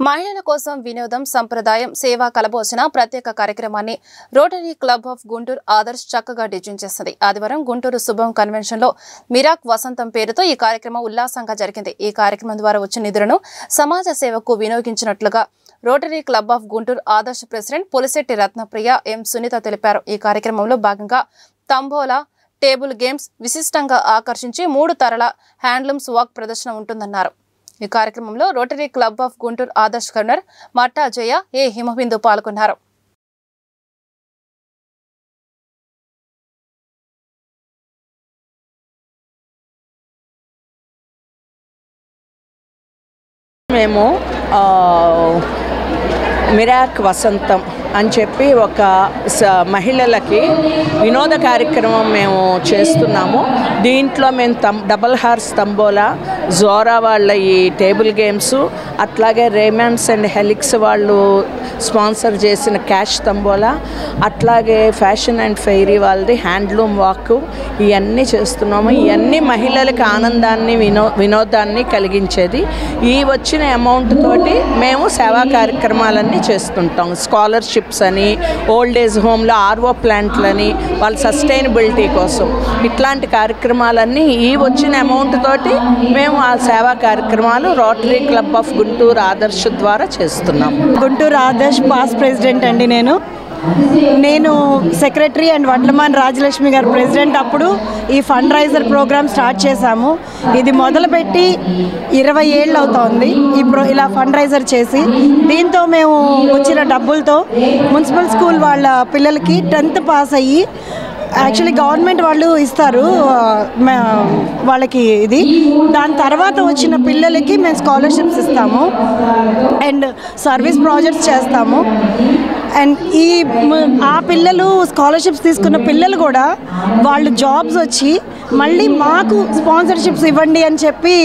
మహిళల కోసం వినోదం సంప్రదాయం సేవ కలబోసిన ప్రత్యేక కార్యక్రమాన్ని rotary club of Guntur Adarsh చక్కగా డిజైన్ చేసింది. ఆదివారం గుంటూరు శుభం కన్వెన్షన్ లో మిరాక్ వసంతం పేరుతో ఈ కార్యక్రమం ఉల్లాసంగా జరిగింది. ఈ కార్యక్రమం ద్వారా వచ్చిన నిధులను సమాజ సేవకు వినియోగించినట్లుగా rotary club of Guntur Adarsh president Pulisetti Ratnapriya M Sunitha తెలిపారు. ఈ కార్యక్రమంలో భాగంగా తంబోలా టేబుల్ గేమ్స్ విశిష్టంగా ఆకర్షించి 3 తరల హ్యాండ్లూమ్స్ వాక్ ప్రదర్శన ఉంటుందన్నారు. ఈ కార్యక్రమంలో rotary club of Guntur Adarsh convener Matta Jaya A Himabindu పాల్గొన్నారు. మేము మిరాక్ వసంతం అని చెప్పి ఒక మహిళలకి వినోద కార్యక్రమం మేము చేస్తున్నాము. దీంట్లో మేము డబల్ హార్స్ తంబోలా, జోరా వాళ్ళ ఈ టేబుల్ గేమ్స్, అట్లాగే రేమాన్స్ అండ్ హెలిక్స్ వాళ్ళు స్పాన్సర్ చేసిన క్యాష్ తంబోలా, అట్లాగే ఫ్యాషన్ అండ్ ఫెయిరీ వాళ్ళది హ్యాండ్లూమ్ వాక్, ఇవన్నీ చేస్తున్నాము. ఇవన్నీ మహిళలకు ఆనందాన్ని వినోదాన్ని కలిగించేది. ఈ వచ్చిన అమౌంట్ తోటి మేము సేవా కార్యక్రమాలన్నీ చేస్తుంటాం. స్కాలర్షిప్స్ అని, ఓల్డ్ ఏజ్ హోమ్లో ఆర్ఓ ప్లాంట్లని, వాళ్ళ సస్టైనబిలిటీ కోసం ఇట్లాంటి కార్యక్రమాలన్నీ ఈ వచ్చిన అమౌంట్ తోటి మేము ఆ సేవా కార్యక్రమాలు rotary club of Guntur Adarsh ద్వారా చేస్తున్నాం. గుంటూరు ఆదర్శ్ పాస్ట్ ప్రెసిడెంట్ అండి. నేను సెక్రటరీ అండ్ వడ్లమాన్ రాజలక్ష్మి గారు ప్రెసిడెంట్. అప్పుడు ఈ ఫండ్ రైజర్ ప్రోగ్రామ్ స్టార్ట్ చేశాము. ఇది మొదలుపెట్టి 20 ఏళ్ళు అవుతోంది ఇలా ఫండ్ రైజర్ చేసి. దీంతో మేము వచ్చిన డబ్బులతో మున్సిపల్ స్కూల్ వాళ్ళ పిల్లలకి 10th పాస్ అయ్యి, యాక్చువల్లీ గవర్నమెంట్ వాళ్ళు ఇస్తారు వాళ్ళకి ఇది, దాని తర్వాత వచ్చిన పిల్లలకి మేము స్కాలర్షిప్స్ ఇస్తాము అండ్ సర్వీస్ ప్రాజెక్ట్స్ చేస్తాము. అండ్ ఆ పిల్లలు స్కాలర్షిప్స్ తీసుకున్న పిల్లలు కూడా వాళ్ళు జాబ్స్ వచ్చి మళ్ళీ మాకు స్పాన్సర్షిప్స్ ఇవ్వండి అని చెప్పి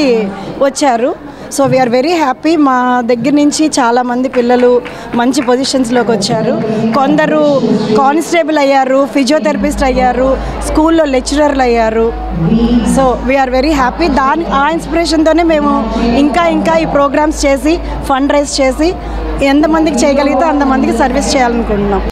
వచ్చారు. So we are very happy. మా దగ్గర నుంచి చాలామంది పిల్లలు మంచి పొజిషన్స్లోకి వచ్చారు. కొందరు కానిస్టేబుల్ అయ్యారు, ఫిజియోథెరపిస్ట్ అయ్యారు, స్కూల్లో లెక్చరర్లు అయ్యారు. So we are very happy. ఆ ఇన్స్పిరేషన్తోనే మేము ఇంకా ఈ ప్రోగ్రామ్స్ చేసి ఫండ్ రైజ్ చేసి ఎంతమందికి చేయగలిగితే అంతమందికి సర్వీస్ చేయాలనుకుంటున్నాం.